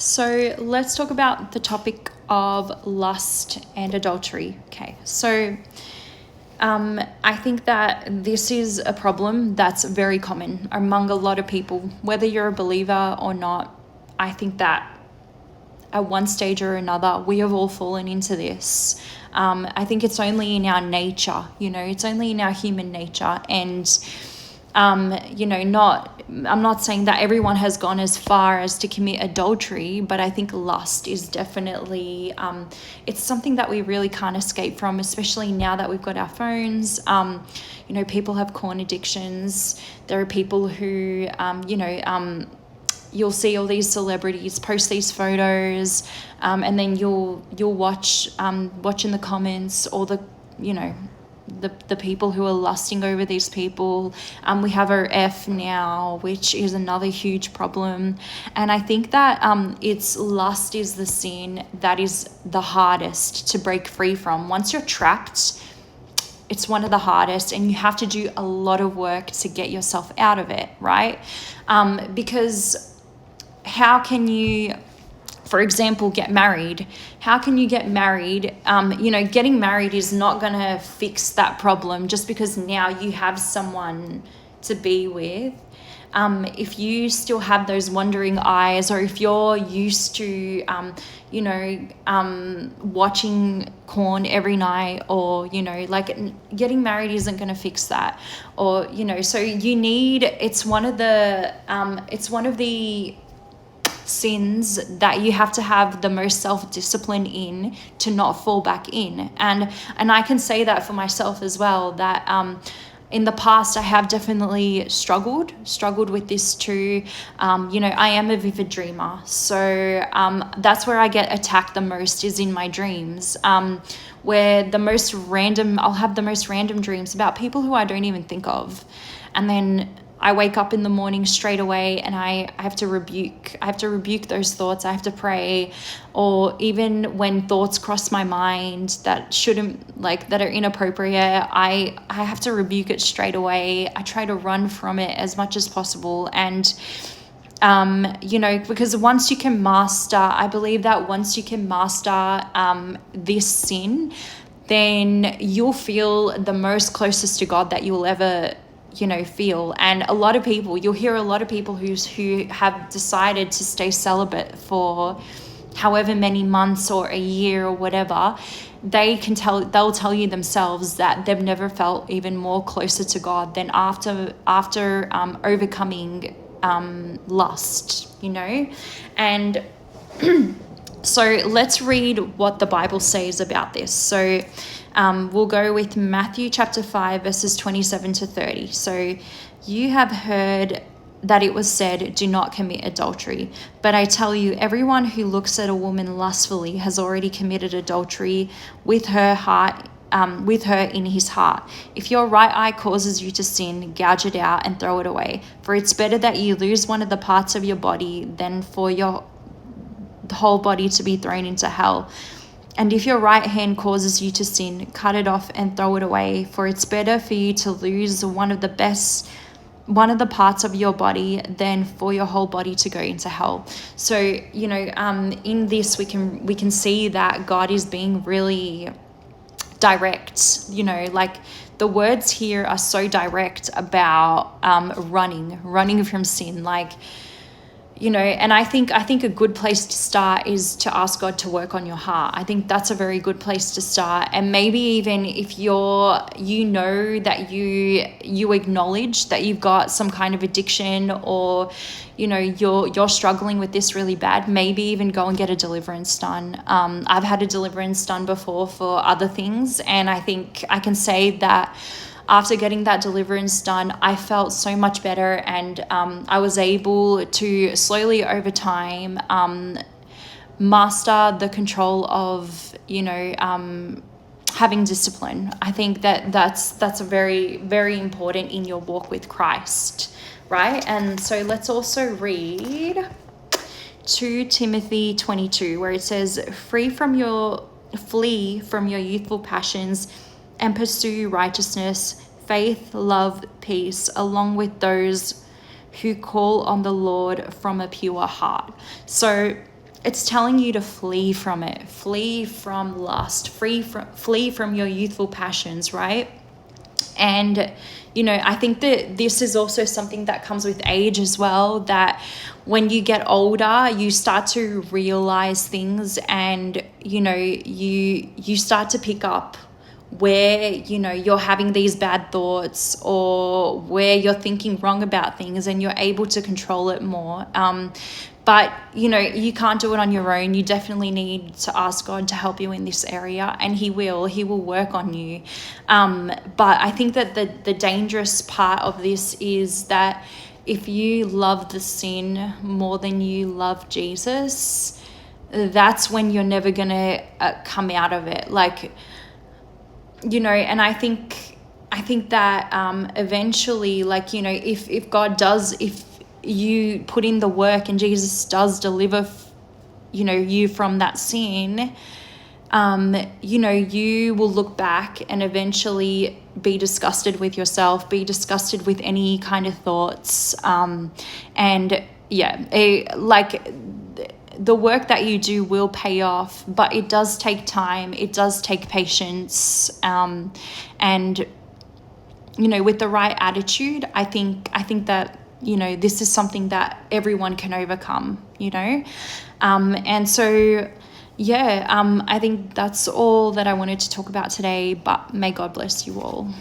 So let's talk about the topic of lust and adultery. Okay, so I think that this is a problem that's very common among a lot of people, whether you're a believer or not. I think that at one stage or another, we have all fallen into this. I think it's only in our nature, it's only in our human nature. And, I'm not saying that everyone has gone as far as to commit adultery, but I think lust is definitely, it's something that we really can't escape from, especially now that we've got our phones. People have porn addictions. There are people who, you'll see all these celebrities post these photos, and then you'll watch in the comments all the people who are lusting over these people. We have our F now, which is another huge problem. And I think that it's lust is the sin that is the hardest to break free from. Once you're trapped, it's one of the hardest, and you have to do a lot of work to get yourself out of it, right? Because how can you, for example, get married? How can you get married? Getting married is not going to fix that problem just because now you have someone to be with. If you still have those wandering eyes, or if you're used to, watching porn every night, or, getting married isn't going to fix that. Or, so you need, it's one of the sins that you have to have the most self-discipline in to not fall back in. And I can say that for myself as well, that in the past I have definitely struggled with this too. I am a vivid dreamer, so that's where I get attacked the most, is in my dreams, where I'll have the most random dreams about people who I don't even think of, and then I wake up in the morning straight away, and I have to rebuke those thoughts. I have to pray. Or even when thoughts cross my mind that that are inappropriate, I have to rebuke it straight away. I try to run from it as much as possible. And, because I believe that once you can master this sin, then you'll feel the most closest to God that you'll ever feel. And you'll hear a lot of people who have decided to stay celibate for however many months or a year or whatever. They'll tell you themselves that they've never felt even more closer to God than after overcoming lust, and so let's read what the Bible says about this. So we'll go with Matthew chapter 5, verses 27 to 30. So you have heard that it was said, do not commit adultery. But I tell you, everyone who looks at a woman lustfully has already committed adultery with her in his heart. If your right eye causes you to sin, gouge it out and throw it away. For it's better that you lose one of the parts of your body than for your whole body to be thrown into hell. And if your right hand causes you to sin, cut it off and throw it away. For it's better for you to lose one of the parts of your body than for your whole body to go into hell. So, in this we can see that God is being really direct. The words here are so direct about running from sin. And I think a good place to start is to ask God to work on your heart. I think that's a very good place to start. And maybe even if that you acknowledge that you've got some kind of addiction, or you're struggling with this really bad, maybe even go and get a deliverance done. I've had a deliverance done before for other things, and I think I can say that after getting that deliverance done, I felt so much better, and I was able to slowly over time master the control of having discipline. I think that's a very, very important in your walk with Christ, right? And so let's also read 2 Timothy 22, where it says, flee from your youthful passions and pursue righteousness, faith, love, peace, along with those who call on the Lord from a pure heart. So it's telling you to flee from it, flee from lust, flee from your youthful passions, right? And I think that this is also something that comes with age as well, that when you get older, you start to realize things, and you start to pick up where you're having these bad thoughts, or where you're thinking wrong about things, and you're able to control it more. But you can't do it on your own. You definitely need to ask God to help you in this area, and he will work on you. But I think that the dangerous part of this is that if you love the sin more than you love Jesus, that's when you're never gonna come out of it. And I think that eventually, if God does, if you put in the work and Jesus does deliver you from that sin, you will look back and eventually be disgusted with yourself, be disgusted with any kind of thoughts, and the work that you do will pay off, but it does take time, it does take patience, and with the right attitude, I think that this is something that everyone can overcome, and so I think that's all that I wanted to talk about today, but may God bless you all.